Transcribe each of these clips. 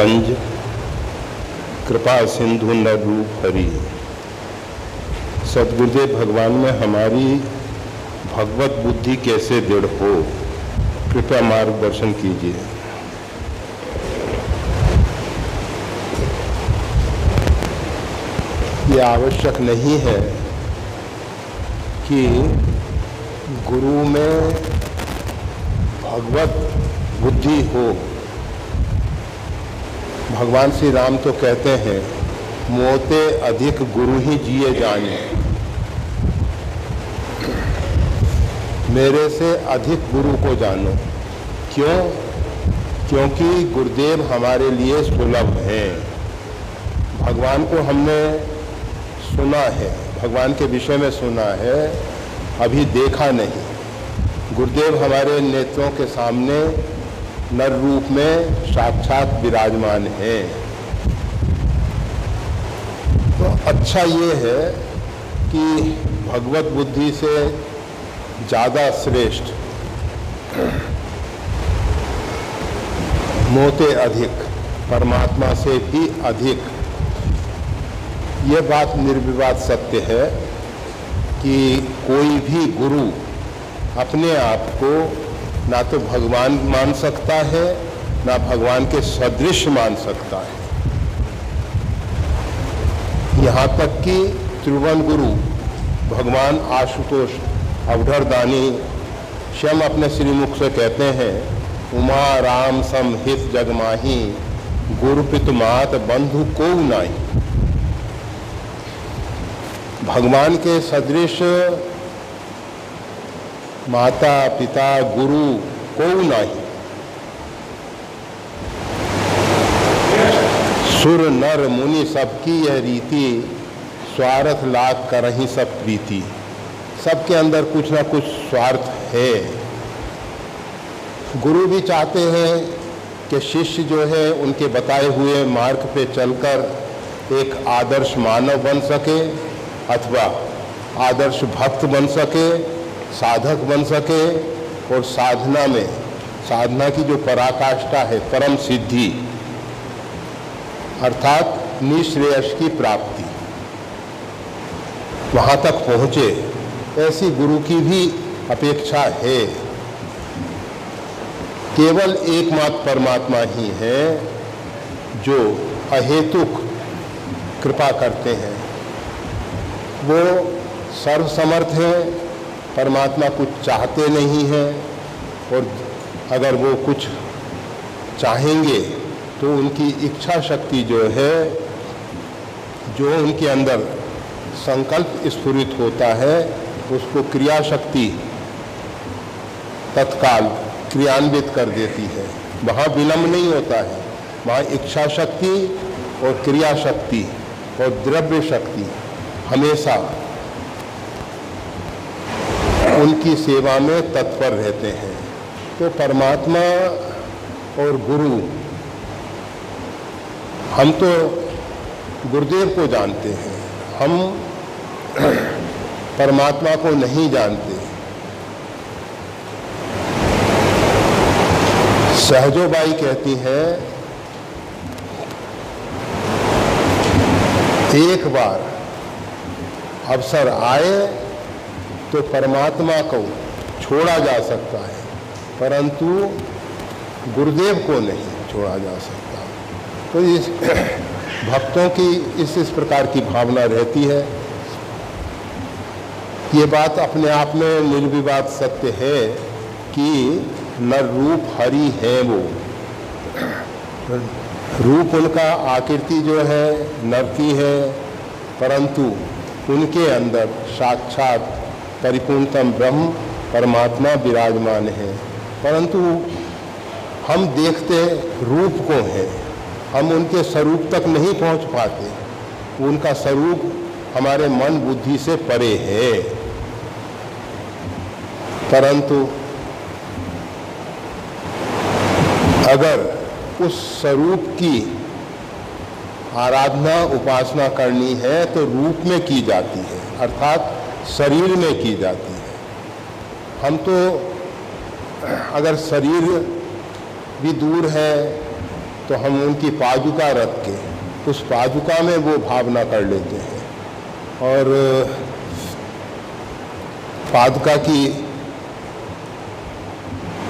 तंज कृपा सिंधु नर रूप हरि। सद्गुरुदेव भगवान में हमारी भगवत बुद्धि कैसे दृढ़ हो, कृपया मार्गदर्शन कीजिए। ये आवश्यक नहीं है कि गुरु में भगवत बुद्धि हो। भगवान श्री राम तो कहते हैं, मोते अधिक गुरु ही जिए जाने। मेरे से अधिक गुरु को जानो। क्यों? क्योंकि गुरुदेव हमारे लिए सुलभ हैं। भगवान को हमने सुना है, भगवान के विषय में सुना है, अभी देखा नहीं। गुरुदेव हमारे नेत्रों के सामने नर रूप में साक्षात विराजमान हैं। तो अच्छा ये है कि भगवत बुद्धि से ज़्यादा श्रेष्ठ मोते अधिक, परमात्मा से भी अधिक। ये बात निर्विवाद सत्य है कि कोई भी गुरु अपने आप को ना तो भगवान मान सकता है, ना भगवान के सदृश मान सकता है। यहाँ तक कि त्रिभुवन गुरु भगवान आशुतोष अवधरदानी स्वयं अपने श्रीमुख से कहते हैं, उमा राम सम हित जग माही, गुरु पितु मात बंधु को नाई। भगवान के सदृश माता पिता गुरु को नहीं। सुर नर मुनि सबकी यह रीति, स्वार्थ लाग करहि सब प्रीति। सबके अंदर कुछ ना कुछ स्वार्थ है। गुरु भी चाहते हैं कि शिष्य जो है उनके बताए हुए मार्ग पे चलकर एक आदर्श मानव बन सके, अथवा आदर्श भक्त बन सके, साधक बन सके, और साधना में, साधना की जो पराकाष्ठा है, परम सिद्धि अर्थात निश्रेयस की प्राप्ति, वहाँ तक पहुँचे, ऐसी गुरु की भी अपेक्षा है। केवल एकमात्र परमात्मा ही है जो अहेतुक कृपा करते हैं। वो सर्वसमर्थ है, परमात्मा कुछ चाहते नहीं हैं, और अगर वो कुछ चाहेंगे तो उनकी इच्छा शक्ति जो है, जो उनके अंदर संकल्प स्फुरित होता है, उसको क्रिया शक्ति तत्काल क्रियान्वित कर देती है। वहाँ विलंब नहीं होता है, वहाँ इच्छा शक्ति और क्रिया शक्ति और द्रव्य शक्ति हमेशा उनकी सेवा में तत्पर रहते हैं। तो परमात्मा और गुरु, हम तो गुरुदेव को जानते हैं, हम परमात्मा को नहीं जानते। सहजोबाई कहती हैं, एक बार अवसर आए तो परमात्मा को छोड़ा जा सकता है, परंतु गुरुदेव को नहीं छोड़ा जा सकता। तो इस भक्तों की इस प्रकार की भावना रहती है। ये बात अपने आप में निर्विवाद सत्य है कि नर रूप हरि है। वो रूप उनका आकृति जो है नर की है, परंतु उनके अंदर साक्षात परिपूर्णतम ब्रह्म परमात्मा विराजमान है। परंतु हम देखते रूप को हैं, हम उनके स्वरूप तक नहीं पहुंच पाते। उनका स्वरूप हमारे मन बुद्धि से परे है। परंतु अगर उस स्वरूप की आराधना उपासना करनी है तो रूप में की जाती है, अर्थात शरीर में की जाती है। हम तो अगर शरीर भी दूर है तो हम उनकी पादुका रख के उस पादुका में वो भावना कर लेते हैं। और पादुका की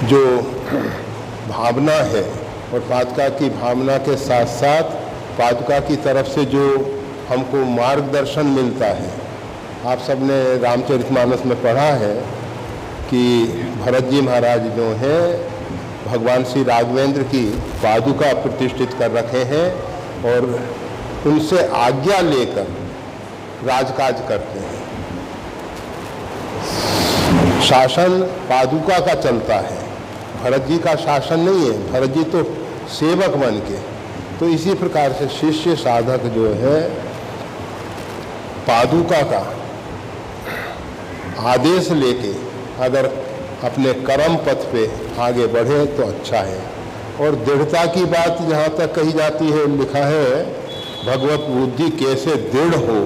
जो भावना है और पादुका की भावना के साथ साथ पादुका की तरफ से जो हमको मार्गदर्शन मिलता है, आप सबने रामचरितमानस में पढ़ा है कि भरत जी महाराज जो हैं भगवान श्री राघवेंद्र की पादुका प्रतिष्ठित कर रखे हैं और उनसे आज्ञा लेकर राजकाज करते हैं। शासन पादुका का चलता है, भरत जी का शासन नहीं है, भरत जी तो सेवक बन के। तो इसी प्रकार से शिष्य साधक जो है पादुका का आदेश लेके अगर अपने कर्म पथ पे आगे बढ़े तो अच्छा है। और दृढ़ता की बात जहाँ तक कही जाती है, लिखा है भगवत बुद्धि कैसे दृढ़ हो।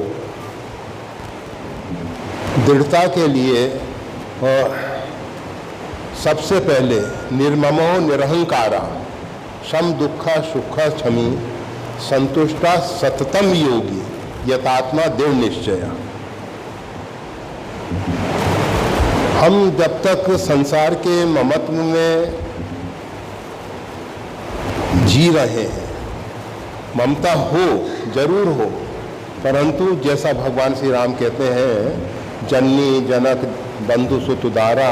दृढ़ता के लिए सबसे पहले निर्ममो निरहंकारा सम दुखा सुखा क्षमी संतुष्टा सततम योगी यतात्मा दृढ़ निश्चय। हम जब तक संसार के ममत्व में जी रहे हैं, ममता हो जरूर हो, परंतु जैसा भगवान श्री राम कहते हैं जननी जनक बंधु सुत उदारा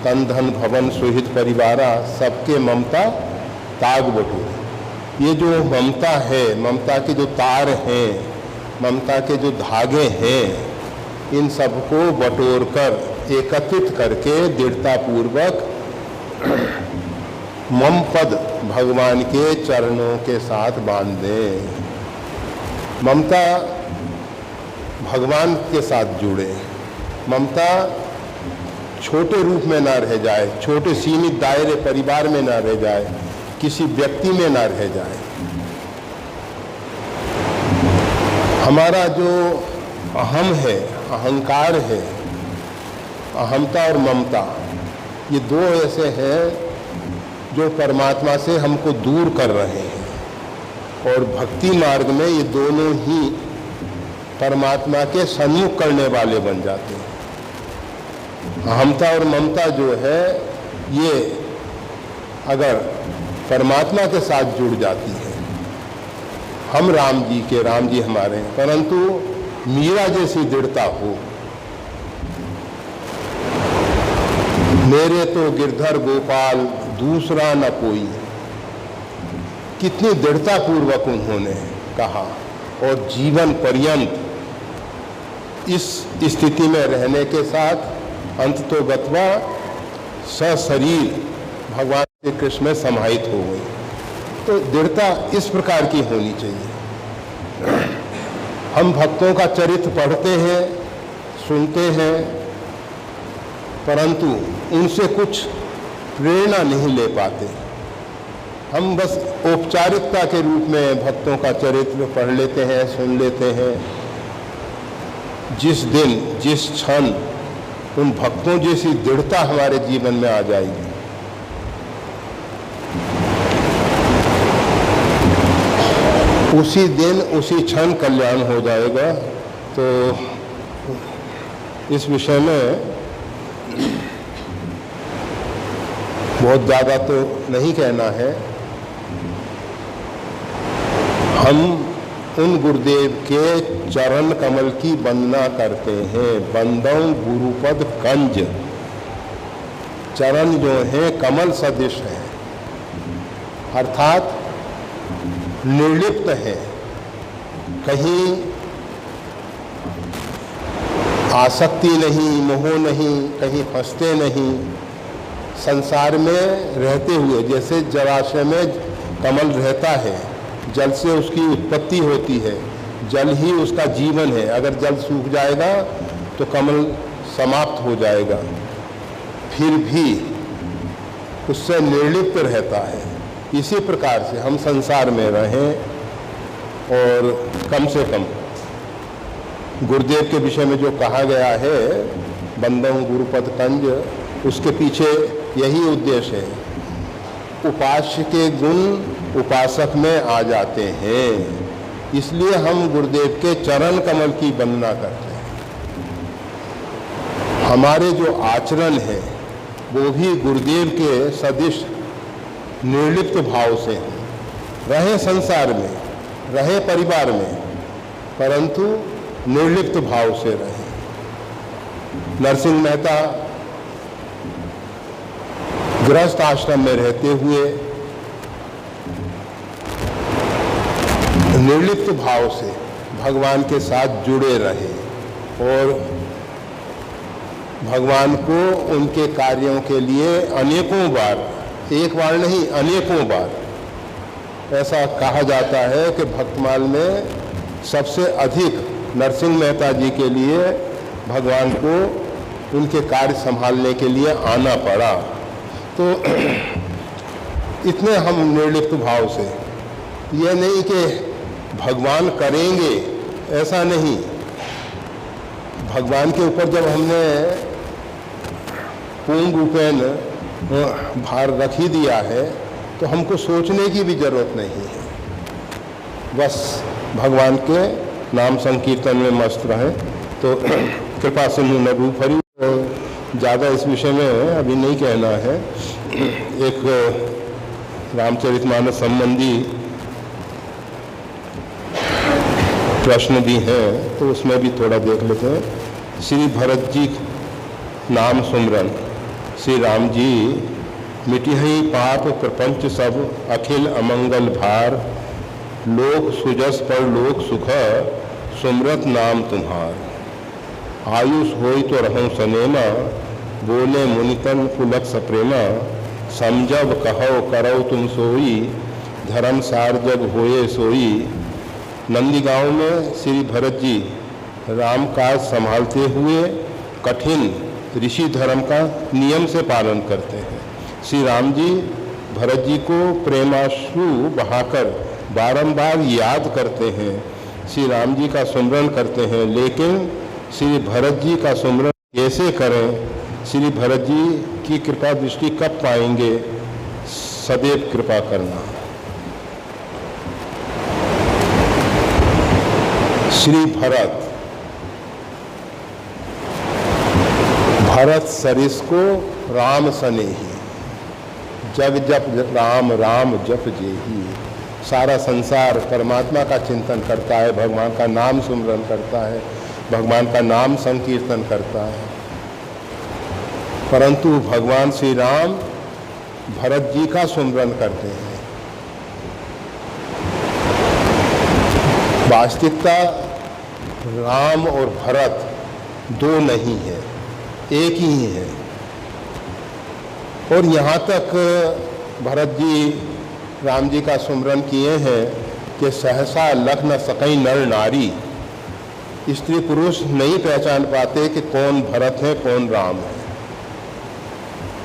तन धन भवन सुहित परिवारा सबके ममता ताग बटोरे। ये जो ममता है, ममता के जो तार हैं, ममता के जो धागे हैं, इन सबको बटोर कर एकत्रित करके दृढ़ता पूर्वक मम पद भगवान के चरणों के साथ बांध दें। ममता भगवान के साथ जुड़े, ममता छोटे रूप में ना रह जाए, छोटे सीमित दायरे परिवार में ना रह जाए, किसी व्यक्ति में ना रह जाए। हमारा जो अहम है, अहंकार है, अहमता और ममता, ये दो ऐसे हैं जो परमात्मा से हमको दूर कर रहे हैं। और भक्ति मार्ग में ये दोनों ही परमात्मा के सन्मुख करने वाले बन जाते हैं। अहमता और ममता जो है ये अगर परमात्मा के साथ जुड़ जाती है, हम राम जी के, राम जी हमारे हैं, परंतु मीरा जैसी दृढ़ता हो, मेरे तो गिरधर गोपाल दूसरा न कोई, कितनी दृढ़ता पूर्वक उन्होंने कहा और जीवन पर्यंत इस स्थिति में रहने के साथ अंत तो गत्वा सशरीर भगवान श्री कृष्ण में समाहित हो गई। तो दृढ़ता इस प्रकार की होनी चाहिए। हम भक्तों का चरित्र पढ़ते हैं, सुनते हैं, परंतु उनसे कुछ प्रेरणा नहीं ले पाते। हम बस औपचारिकता के रूप में भक्तों का चरित्र पढ़ लेते हैं, सुन लेते हैं। जिस दिन, जिस क्षण उन भक्तों जैसी दृढ़ता हमारे जीवन में आ जाएगी, उसी दिन, उसी क्षण कल्याण हो जाएगा। तो इस विषय में बहुत ज़्यादा तो नहीं कहना है। हम उन गुरुदेव के चरण कमल की वंदना करते हैं। बंदौ गुरुपद कंज, चरण जो है कमल सदृश है, अर्थात निर्लिप्त है, कहीं आसक्ति नहीं, मोह नहीं, कहीं फंसते नहीं। संसार में रहते हुए, जैसे जलाशय में कमल रहता है, जल से उसकी उत्पत्ति होती है, जल ही उसका जीवन है। अगर जल सूख जाएगा तो कमल समाप्त हो जाएगा, फिर भी उससे निर्लिप्त रहता है। इसी प्रकार से हम संसार में रहें और कम से कम गुरुदेव के विषय में जो कहा गया है, बंदौ गुरुपद कंज, उसके पीछे यही उद्देश्य है। उपास्य के गुण उपासक में आ जाते हैं। इसलिए हम गुरुदेव के चरण कमल की वंदना करते हैं। हमारे जो आचरण है वो भी गुरुदेव के सदृश निर्लिप्त भाव से हैं। रहे संसार में, रहे परिवार में, परंतु निर्लिप्त भाव से रहे। नरसिंह मेहता गृहस्थ आश्रम में रहते हुए निर्लिप्त भाव से भगवान के साथ जुड़े रहे और भगवान को उनके कार्यों के लिए अनेकों बार, एक बार नहीं अनेकों बार, ऐसा कहा जाता है कि भक्तमाल में सबसे अधिक नरसिंह मेहता जी के लिए भगवान को उनके कार्य संभालने के लिए आना पड़ा। तो इतने हम निर्लिप्त भाव से, यह नहीं कि भगवान करेंगे, ऐसा नहीं। भगवान के ऊपर जब हमने पूर्ण रूपेण भार रख ही दिया है तो हमको सोचने की भी जरूरत नहीं है। बस भगवान के नाम संकीर्तन में मस्त रहें। तो कृपा सिंधु न रूप हरि। ज़्यादा इस विषय में अभी नहीं कहना है। एक रामचरितमानस संबंधी प्रश्न भी हैं तो उसमें भी थोड़ा देख लेते हैं। श्री भरत जी नाम सुमरन, श्री राम जी मिटिहि पाप प्रपंच सब, अखिल अमंगल भार, लोक सुजस पर लोक सुख, सुमरत नाम तुम्हार। आयुष होई तो रहूं सनेमा, बोले मुनितन पुलक सप्रेमा, समझब कहो करो तुम सोई, धर्म सार जब होए सोई। नंदीगांव में श्री भरत जी राम काज संभालते हुए कठिन ऋषि धर्म का नियम से पालन करते हैं। श्री राम जी भरत जी को प्रेमाश्रु बहाकर बारंबार याद करते हैं, श्री राम जी का सुमरन करते हैं। लेकिन श्री भरत जी का सुमरन कैसे करें, श्री भरत जी की कृपा दृष्टि कब पाएंगे? सदैव कृपा करना। श्री भरत, भरत सरिस को राम सनेही, जग जप राम राम जप जेही। सारा संसार परमात्मा का चिंतन करता है, भगवान का नाम सुमरन करता है, भगवान का नाम संकीर्तन करता है, परंतु भगवान श्री राम भरत जी का सुमरन करते हैं। वास्तविकता राम और भरत दो नहीं है, एक ही है। और यहाँ तक भरत जी राम जी का सुमरन किए हैं कि सहसा लख न सकई नर नारी, स्त्री पुरुष नहीं पहचान पाते कि कौन भरत है कौन राम है।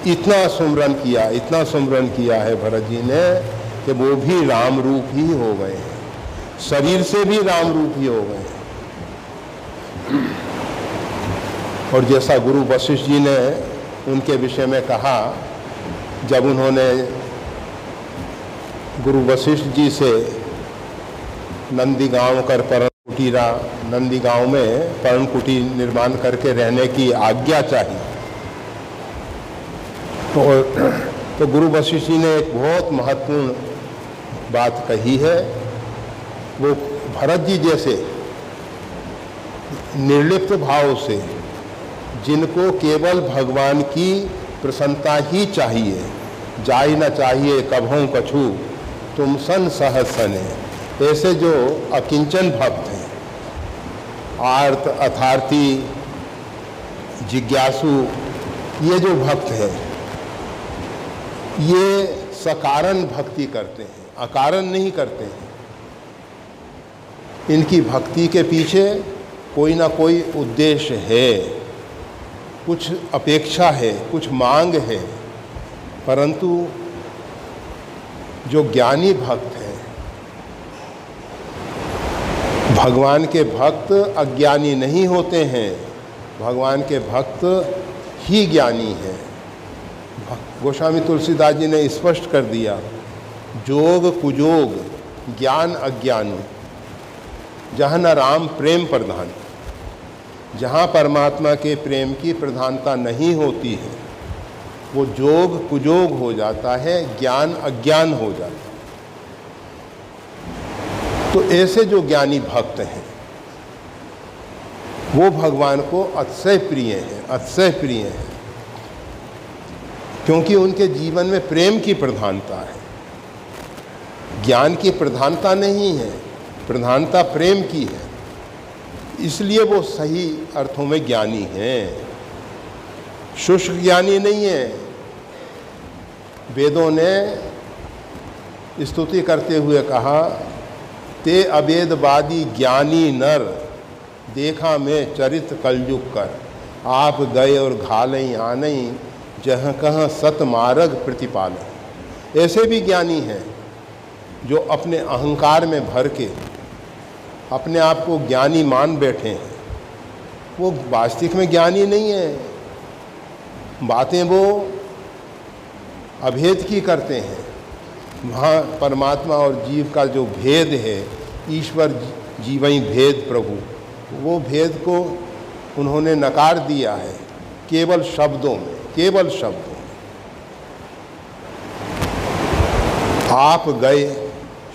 इतना सुमरन किया, इतना सुमरन किया है भरत जी ने कि वो भी राम रूप ही हो गए हैं, शरीर से भी राम रूप ही हो गए हैं। और जैसा गुरु वशिष्ठ जी ने उनके विषय में कहा, जब उन्होंने गुरु वशिष्ठ जी से नंदीगांव कर पर्ण कुटीरा, नंदीगांव में पर्ण कुटी निर्माण करके रहने की आज्ञा चाहिए, तो गुरु वशिष्ठ जी ने एक बहुत महत्वपूर्ण बात कही है। वो भरत जी जैसे निर्लिप्त भाव से, जिनको केवल भगवान की प्रसन्नता ही चाहिए, जाई न चाहिए कभों कछु, तुम सन सहज सने, ऐसे जो अकिंचन भक्त हैं, आर्त अथार्थी जिज्ञासु, ये जो भक्त हैं ये सकारण भक्ति करते हैं, अकारण नहीं करते हैं। इनकी भक्ति के पीछे कोई ना कोई उद्देश्य है, कुछ अपेक्षा है, कुछ मांग है। परंतु जो ज्ञानी भक्त हैं, भगवान के भक्त अज्ञानी नहीं होते हैं, भगवान के भक्त ही ज्ञानी हैं। गोस्वामी तुलसीदास जी ने स्पष्ट कर दिया, जोग कुजोग ज्ञान अज्ञान, जहाँ न राम प्रेम प्रधान। जहाँ परमात्मा के प्रेम की प्रधानता नहीं होती है वो जोग कुजोग हो जाता है, ज्ञान अज्ञान हो जाता है। तो ऐसे जो ज्ञानी भक्त हैं वो भगवान को अतिशय प्रिय हैं, अतिशय प्रिय हैं, क्योंकि उनके जीवन में प्रेम की प्रधानता है, ज्ञान की प्रधानता नहीं है, प्रधानता प्रेम की है। इसलिए वो सही अर्थों में ज्ञानी हैं, शुष्क ज्ञानी नहीं है। वेदों ने स्तुति करते हुए कहा, ते अवेदवादी ज्ञानी नर, देखा मैं चरित कलयुग कर। आप गए और घालई आनई, जहाँ कहाँ सत मार्ग प्रतिपालन। ऐसे भी ज्ञानी हैं जो अपने अहंकार में भर के अपने आप को ज्ञानी मान बैठे हैं, वो वास्तविक में ज्ञानी नहीं है। बातें वो अभेद की करते हैं। वहाँ परमात्मा और जीव का जो भेद है, ईश्वर जीवई भेद प्रभु, वो भेद को उन्होंने नकार दिया है केवल शब्दों में, केवल शब्दों में। आप गए,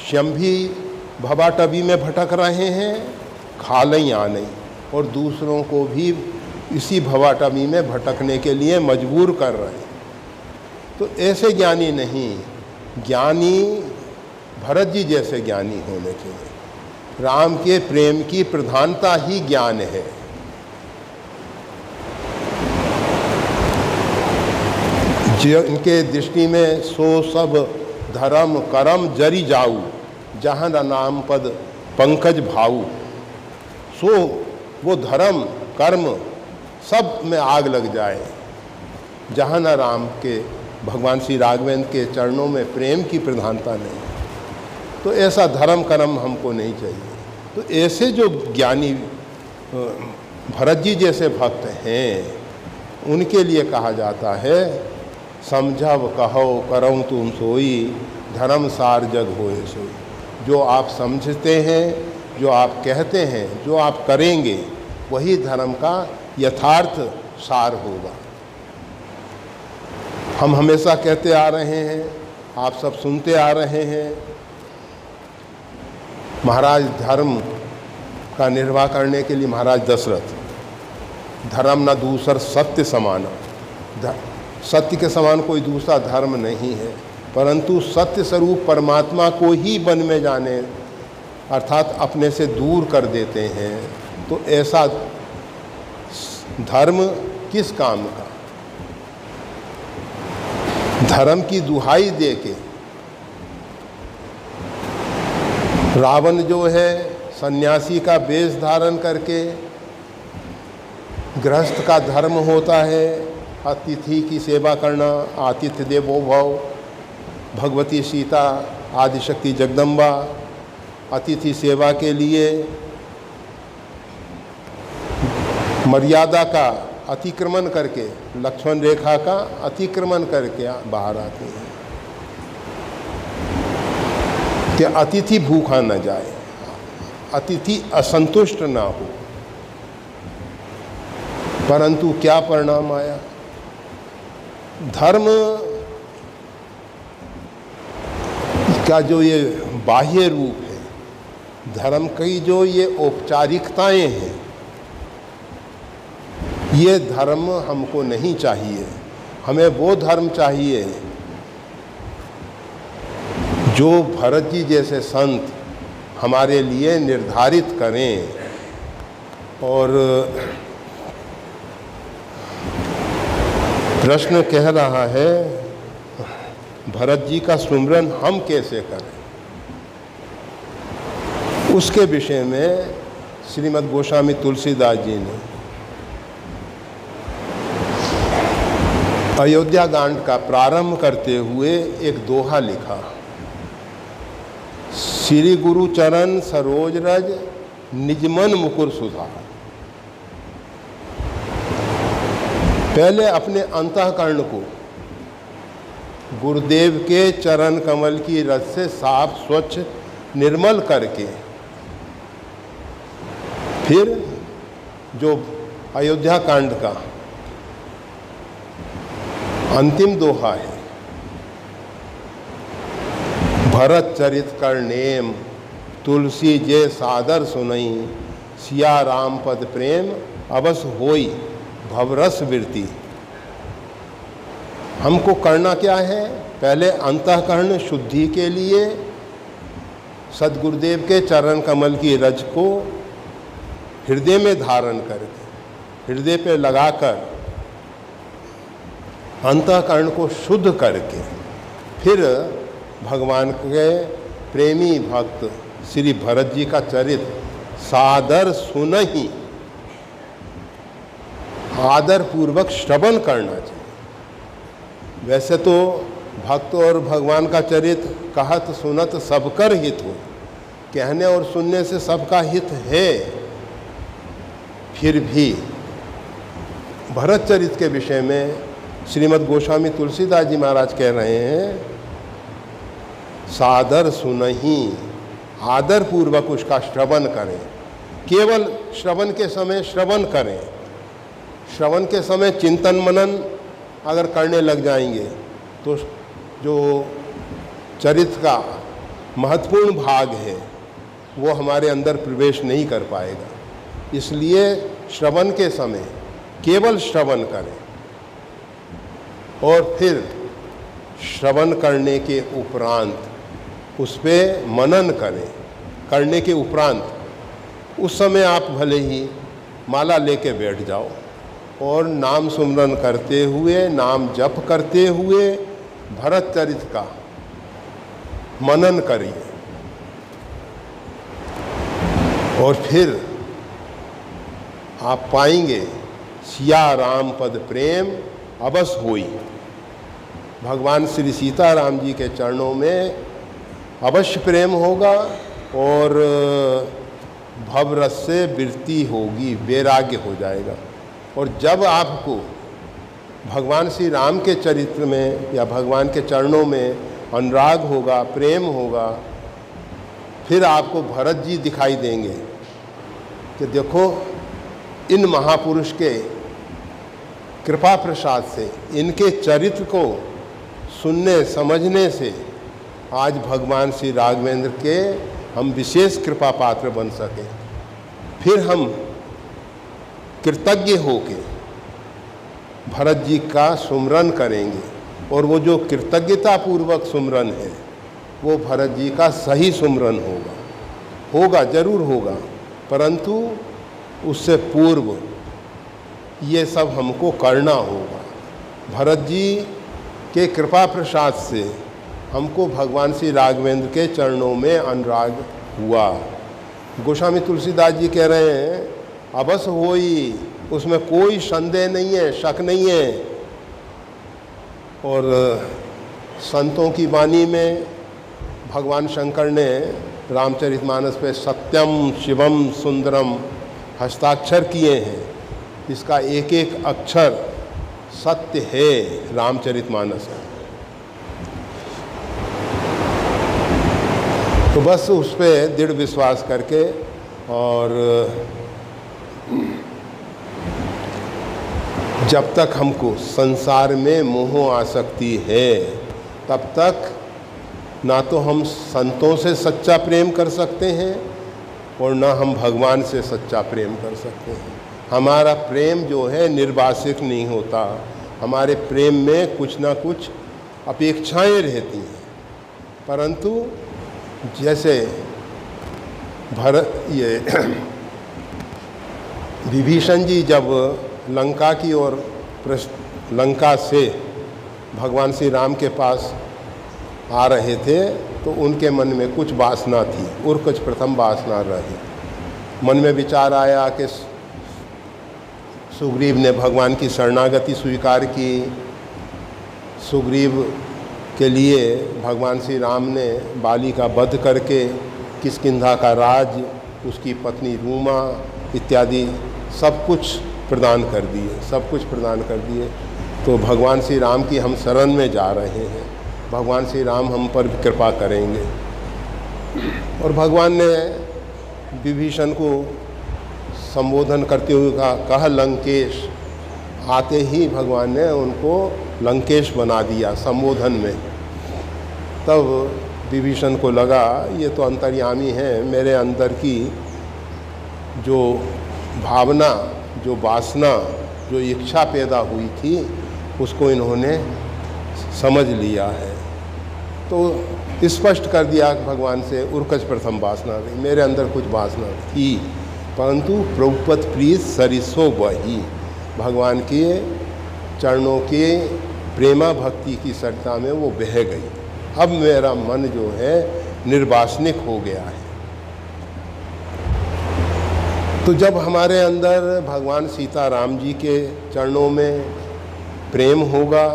शंभी भवाटवी में भटक रहे हैं, खालई आनई, और दूसरों को भी इसी भवाटवी में भटकने के लिए मजबूर कर रहे हैं। तो ऐसे ज्ञानी नहीं, ज्ञानी भरत जी जैसे ज्ञानी होने चाहिए। राम के प्रेम की प्रधानता ही ज्ञान है। जिनके दृष्टि में सो सब धर्म करम जरी जाऊ, जहाँ न नाम पद पंकज भाऊ। सो वो धर्म कर्म सब में आग लग जाए, जहाँ न राम के, भगवान श्री राघवेंद्र के चरणों में प्रेम की प्रधानता नहीं। तो ऐसा धर्म कर्म हमको नहीं चाहिए। तो ऐसे जो ज्ञानी भरत जी जैसे भक्त हैं, उनके लिए कहा जाता है, समझव कहो करऊँ तुम सोई, धर्म सार जग होए सोई। जो आप समझते हैं, जो आप कहते हैं, जो आप करेंगे, वही धर्म का यथार्थ सार होगा। हम हमेशा कहते आ रहे हैं, आप सब सुनते आ रहे हैं, महाराज धर्म का निर्वाह करने के लिए महाराज दशरथ, धर्म न दूसर सत्य समान। सत्य के समान कोई दूसरा धर्म नहीं है, परंतु सत्य स्वरूप परमात्मा को ही वन में जाने, अर्थात अपने से दूर कर देते हैं। तो ऐसा धर्म किस काम का? धर्म की दुहाई दे के रावण जो है सन्यासी का वेश धारण करके, गृहस्थ का धर्म होता है अतिथि की सेवा करना, आतिथ्य देवो भव। भगवती सीता आदिशक्ति जगदम्बा अतिथि सेवा के लिए मर्यादा का अतिक्रमण करके, लक्ष्मण रेखा का अतिक्रमण करके बाहर आती हैं कि अतिथि भूखा न जाए, अतिथि असंतुष्ट ना हो। परंतु क्या परिणाम आया? धर्म का जो ये बाह्य रूप है, धर्म की जो ये औपचारिकताएं हैं, ये धर्म हमको नहीं चाहिए। हमें वो धर्म चाहिए जो भरत जी जैसे संत हमारे लिए निर्धारित करें। और प्रश्न कह रहा है, भरत जी का सुमिरन हम कैसे करें? उसके विषय में श्रीमद् गोस्वामी तुलसीदास जी ने अयोध्या कांड का प्रारंभ करते हुए एक दोहा लिखा, श्री गुरु चरण सरोज रज निजमन मुकुर सुधार। पहले अपने अंतःकरण को गुरुदेव के चरण कमल की रस से साफ स्वच्छ निर्मल करके फिर जो अयोध्या कांड का अंतिम दोहा है, भरत चरित कर नेम तुलसी जे सादर सुनई, सिया राम पद प्रेम अवस होई भवरस वृत्ति। हमको करना क्या है? पहले अंतःकरण शुद्धि के लिए सद्गुरुदेव के चरण कमल की रज को हृदय में धारण करके, हृदय पे लगाकर अंतःकरण को शुद्ध करके फिर भगवान के प्रेमी भक्त श्री भरत जी का चरित सादर सुनहि, आदर पूर्वक श्रवण करना चाहिए। वैसे तो भक्त और भगवान का चरित कहत सुनत सबकर हित हो, कहने और सुनने से सबका हित है, फिर भी भरत चरित के विषय में श्रीमद् गोस्वामी तुलसीदास जी महाराज कह रहे हैं, सादर सुनहि, आदर पूर्वक उसका श्रवण करें। केवल श्रवण के समय श्रवण करें, श्रवण के समय चिंतन मनन अगर करने लग जाएंगे तो जो चरित्र का महत्वपूर्ण भाग है वो हमारे अंदर प्रवेश नहीं कर पाएगा। इसलिए श्रवण के समय केवल श्रवण करें और फिर श्रवण करने के उपरांत उस पर मनन करें। करने के उपरांत उस समय आप भले ही माला लेके बैठ जाओ और नाम सुमरन करते हुए, नाम जप करते हुए भरत चरित का मनन करिए और फिर आप पाएंगे सिया राम पद प्रेम अवस होई। भगवान श्री सीताराम जी के चरणों में अवश्य प्रेम होगा और भवरस से वृत्ति होगी, वैराग्य हो जाएगा। और जब आपको भगवान श्री राम के चरित्र में या भगवान के चरणों में अनुराग होगा, प्रेम होगा, फिर आपको भरत जी दिखाई देंगे कि देखो इन महापुरुष के कृपा प्रसाद से, इनके चरित्र को सुनने समझने से आज भगवान श्री राघवेंद्र के हम विशेष कृपा पात्र बन सके। फिर हम कृतज्ञ होके भरत जी का सुमरन करेंगे और वो जो कृतज्ञता पूर्वक सुमरन है वो भरत जी का सही सुमरन होगा, जरूर होगा, परंतु उससे पूर्व ये सब हमको करना होगा। भरत जी के कृपा प्रसाद से हमको भगवान श्री राघवेंद्र के चरणों में अनुराग हुआ। गोस्वामी तुलसीदास जी कह रहे हैं अवश्य होई, उसमें कोई संदेह नहीं है, शक नहीं है। और संतों की वाणी में भगवान शंकर ने रामचरितमानस पे सत्यम शिवम सुंदरम हस्ताक्षर किए हैं। इसका एक एक अक्षर सत्य है रामचरितमानस का। तो बस उस पर दृढ़ विश्वास करके और जब तक हमको संसार में मोह आसक्ति है तब तक ना तो हम संतों से सच्चा प्रेम कर सकते हैं और ना हम भगवान से सच्चा प्रेम कर सकते हैं। हमारा प्रेम जो है निर्वासिक नहीं होता, हमारे प्रेम में कुछ ना कुछ अपेक्षाएं रहती हैं। परंतु जैसे विभीषण जी जब लंका की ओर लंका से भगवान श्री राम के पास आ रहे थे तो उनके मन में कुछ वासना थी, और कुछ प्रथम वासना रही। मन में विचार आया कि सुग्रीव ने भगवान की शरणागति स्वीकार की, सुग्रीव के लिए भगवान श्री राम ने बाली का वध करके किष्किंधा का राज, उसकी पत्नी रूमा इत्यादि सब कुछ प्रदान कर दिए, सब कुछ प्रदान कर दिए। तो भगवान श्री राम की हम शरण में जा रहे हैं भगवान श्री राम हम पर कृपा करेंगे। और भगवान ने विभीषण को संबोधन करते हुए कहा लंकेश। आते ही भगवान ने उनको लंकेश बना दिया संबोधन में। तब विभीषण को लगा ये तो अंतर्यामी है, मेरे अंदर की जो भावना, जो वासना, जो इच्छा पैदा हुई थी उसको इन्होंने समझ लिया है। तो स्पष्ट कर दिया भगवान से, उर्कज प्रथम वासना नहीं, मेरे अंदर कुछ वासना थी परंतु प्रभुपद प्रीत सरिसो वही, भगवान के चरणों के प्रेमा भक्ति की सरिता में वो बह गई। अब मेरा मन जो है निर्वासनिक हो गया है। तो जब हमारे अंदर भगवान सीताराम जी के चरणों में प्रेम होगा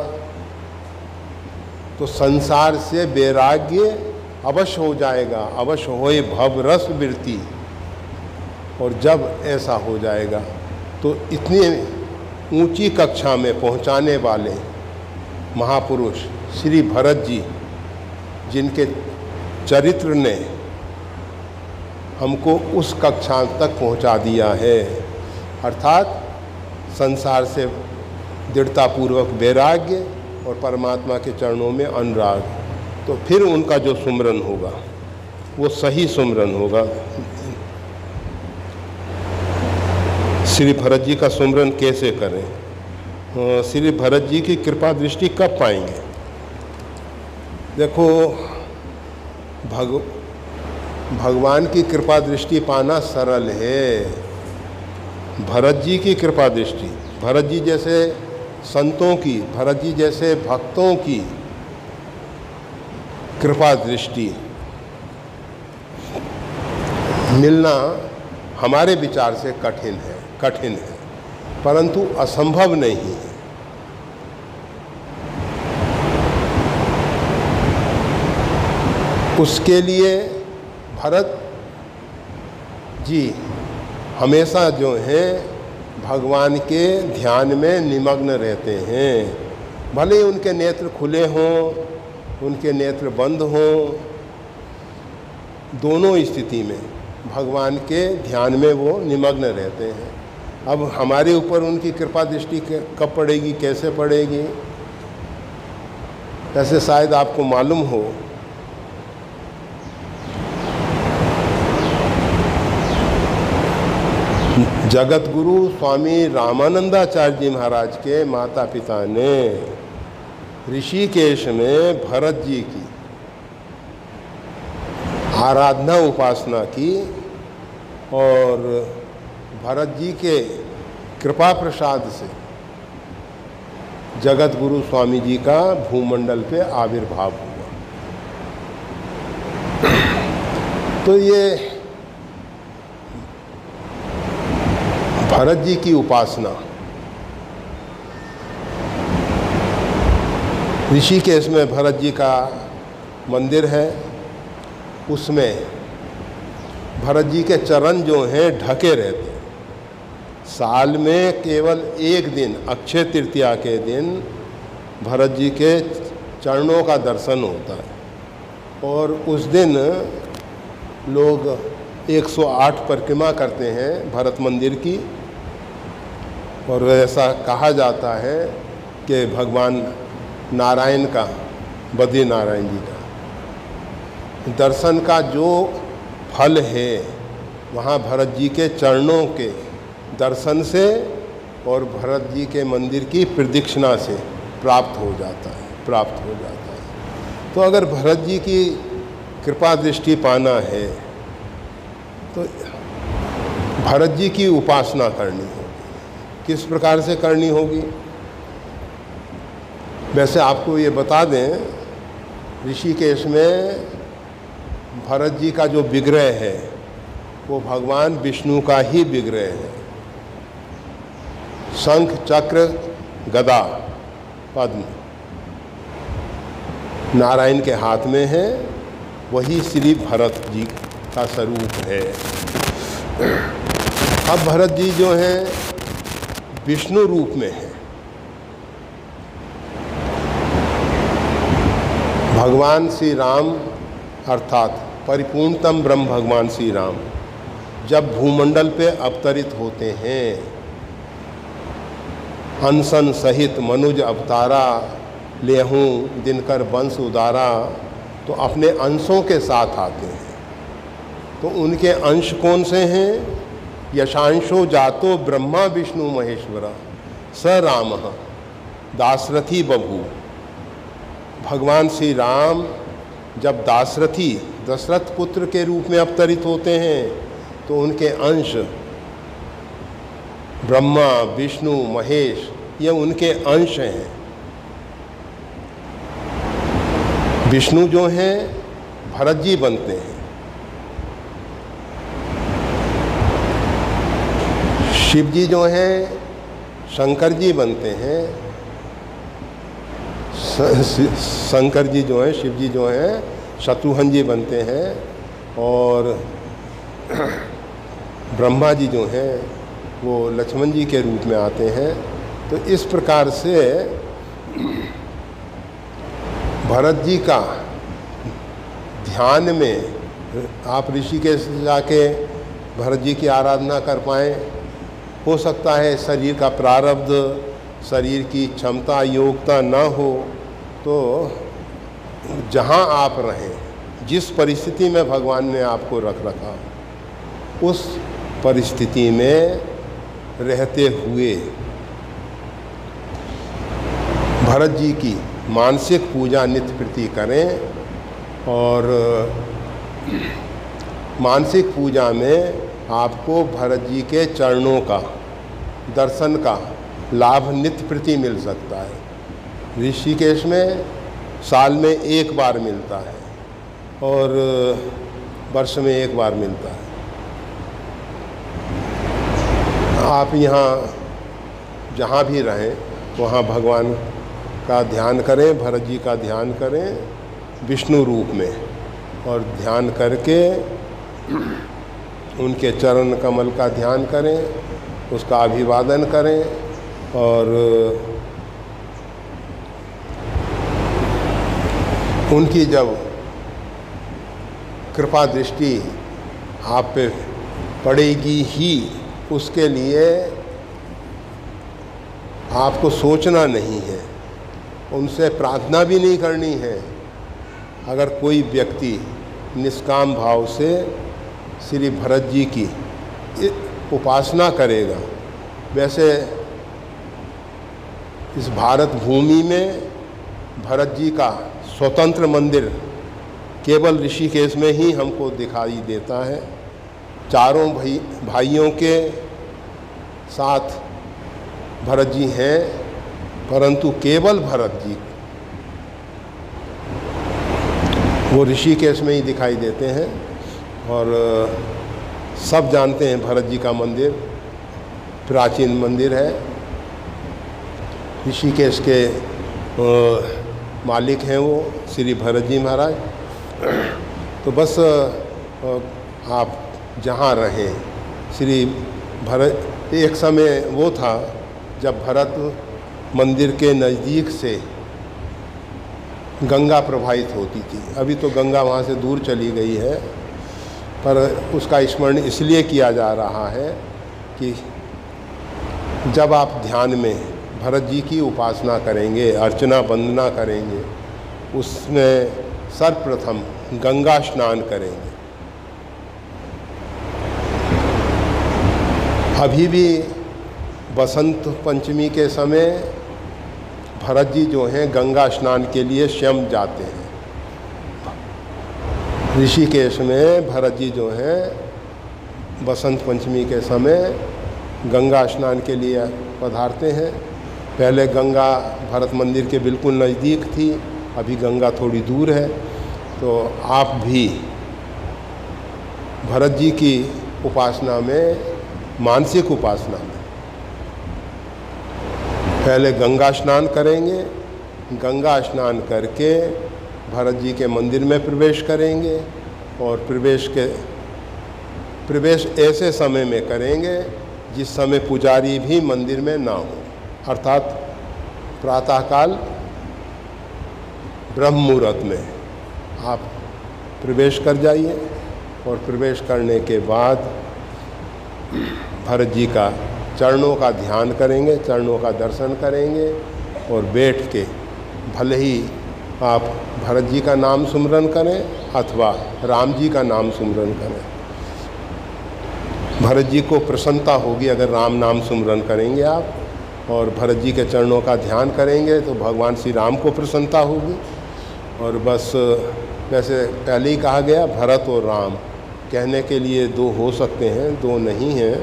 तो संसार से वैराग्य अवश्य हो जाएगा, अवश्य होए भव रस वृत्ति। और जब ऐसा हो जाएगा तो इतनी ऊंची कक्षा में पहुंचाने वाले महापुरुष श्री भरत जी, जिनके चरित्र ने हमको उस कक्षा तक पहुंचा दिया है, अर्थात संसार से दृढ़तापूर्वक वैराग्य और परमात्मा के चरणों में अनुराग, तो फिर उनका जो सुमरन होगा वो सही सुमरन होगा। श्री भरत जी का सुमरन कैसे करें? श्री भरत जी की कृपा दृष्टि कब पाएंगे? देखो, भगवान की कृपा दृष्टि पाना सरल है। भरत जी की कृपा दृष्टि, भरत जी जैसे संतों की, भरत जी जैसे भक्तों की कृपा दृष्टि मिलना हमारे विचार से कठिन है, परंतु असंभव नहीं है। उसके लिए भरत जी हमेशा जो है भगवान के ध्यान में निमग्न रहते हैं। भले ही उनके नेत्र खुले हों, उनके नेत्र बंद हों, दोनों स्थिति में भगवान के ध्यान में वो निमग्न रहते हैं। अब हमारे ऊपर उनकी कृपा दृष्टि कब पड़ेगी, कैसे पड़ेगी? ऐसे शायद आपको मालूम हो, जगत गुरु स्वामी रामानंदाचार्य जी महाराज के माता पिता ने ऋषिकेश में भरत जी की आराधना उपासना की और भरत जी के कृपा प्रसाद से जगत गुरु स्वामी जी का भूमंडल पे आविर्भाव हुआ। तो ये भरत जी की उपासना ऋषिकेश में भरत जी का मंदिर है, उसमें भरत जी के चरण जो हैं ढके रहते हैं। साल में केवल एक दिन, अक्षय तृतीया के दिन भरत जी के चरणों का दर्शन होता है और उस दिन लोग 108 परिक्रमा करते हैं भरत मंदिर की। और ऐसा कहा जाता है कि भगवान नारायण का, बद्री नारायण जी का दर्शन का जो फल है वहाँ भरत जी के चरणों के दर्शन से और भरत जी के मंदिर की प्रदक्षिणा से प्राप्त हो जाता है। तो अगर भरत जी की कृपा दृष्टि पाना है तो भरत जी की उपासना करनी होगी। किस प्रकार से करनी होगी? वैसे आपको ये बता दें, ऋषिकेश में भरत जी का जो विग्रह है वो भगवान विष्णु का ही विग्रह है। शंख चक्र गदा पद्म नारायण के हाथ में है, वही श्री भरत जी का स्वरूप है। अब भरत जी जो हैं विष्णु रूप में है। भगवान श्री राम अर्थात परिपूर्णतम ब्रह्म भगवान श्री राम जब भूमंडल पे अवतरित होते हैं, अनशन सहित मनुज अवतारा लेहूं दिनकर वंश उदारा, तो अपने अंशों के साथ आते हैं। तो उनके अंश कौन से हैं? यशांशो जातो ब्रह्मा विष्णु महेश्वरा स राम दाशरथी बभू। भगवान श्री राम जब दाशरथी दशरथ पुत्र के रूप में अवतरित होते हैं तो उनके अंश ब्रह्मा विष्णु महेश ये उनके अंश हैं। विष्णु जो हैं भरत जी बनते हैं, शिव जी जो हैं शंकर जी बनते हैं, शंकर जी जो हैं शिव जी जो हैं शत्रुघ्न जी बनते हैं, और ब्रह्मा जी जो हैं वो लक्ष्मण जी के रूप में आते हैं। तो इस प्रकार से भरत जी का ध्यान में आप ऋषिकेश जाके भरत जी की आराधना कर पाएँ। हो सकता है शरीर का प्रारब्ध, शरीर की क्षमता योग्यता न हो, तो जहाँ आप रहें, जिस परिस्थिति में भगवान ने आपको रख रखा, उस परिस्थिति में रहते हुए भरत जी की मानसिक पूजा नित्य प्रति करें। और मानसिक पूजा में आपको भरत जी के चरणों का दर्शन का लाभ नित्य प्रति मिल सकता है। ऋषिकेश में साल में एक बार मिलता है और वर्ष में एक बार मिलता है। आप यहाँ जहाँ भी रहें वहाँ भगवान का ध्यान करें, भरत जी का ध्यान करें विष्णु रूप में, और ध्यान करके उनके चरण कमल का ध्यान करें, उसका अभिवादन करें, और उनकी जब कृपा दृष्टि आप पे पड़ेगी ही, उसके लिए आपको सोचना नहीं है, उनसे प्रार्थना भी नहीं करनी है। अगर कोई व्यक्ति निष्काम भाव से श्री भरत जी की उपासना करेगा, वैसे इस भारत भूमि में भरत जी का स्वतंत्र मंदिर केवल ऋषिकेश में ही हमको दिखाई देता है। चारों भाइयों के साथ भरत जी हैं, परंतु केवल भरत जी वो ऋषिकेश में ही दिखाई देते हैं। और सब जानते हैं भरत जी का मंदिर प्राचीन मंदिर है। ऋषिकेश के मालिक हैं वो श्री भरत जी महाराज। तो बस आप जहाँ रहें, श्री भरत, एक समय वो था जब भरत मंदिर के नज़दीक से गंगा प्रवाहित होती थी। अभी तो गंगा वहाँ से दूर चली गई है, पर उसका स्मरण इसलिए किया जा रहा है कि जब आप ध्यान में भरत जी की उपासना करेंगे, अर्चना वंदना करेंगे, उसमें सर्वप्रथम गंगा स्नान करेंगे। अभी भी बसंत पंचमी के समय भरत जी जो हैं गंगा स्नान के लिए स्वयं जाते हैं। ऋषिकेश में भरत जी जो हैं बसंत पंचमी के समय गंगा स्नान के लिए पधारते हैं। पहले गंगा भरत मंदिर के बिल्कुल नज़दीक थी, अभी गंगा थोड़ी दूर है। तो आप भी भरत जी की उपासना में, मानसिक उपासना में पहले गंगा स्नान करेंगे। गंगा स्नान करके भरत जी के मंदिर में प्रवेश करेंगे, और प्रवेश ऐसे समय में करेंगे जिस समय पुजारी भी मंदिर में ना हो, अर्थात प्रातःकाल ब्रह्म मुहूर्त में आप प्रवेश कर जाइए और प्रवेश करने के बाद भरत जी का चरणों का ध्यान करेंगे, चरणों का दर्शन करेंगे और बैठ के भले ही आप भरत जी का नाम सुमरन करें अथवा राम जी का नाम सुमरन करें। भरत जी को प्रसन्नता होगी अगर राम नाम सुमरन करेंगे आप, और भरत जी के चरणों का ध्यान करेंगे तो भगवान श्री राम को प्रसन्नता होगी। और बस वैसे पहले ही कहा गया भरत और राम, कहने के लिए दो हो सकते हैं, दो नहीं हैं।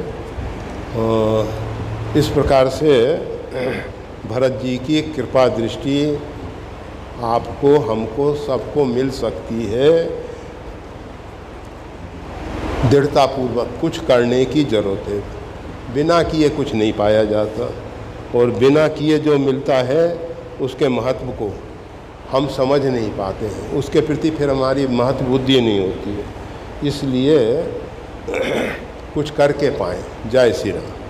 इस प्रकार से भरत जी की कृपा दृष्टि आपको, हमको, सबको मिल सकती है। दृढ़तापूर्वक कुछ करने की ज़रूरत है, बिना किए कुछ नहीं पाया जाता, और बिना किए जो मिलता है उसके महत्व को हम समझ नहीं पाते हैं, उसके प्रति फिर हमारी महत्व बुद्धि नहीं होती है। इसलिए कुछ करके पाएं। जय श्री राम।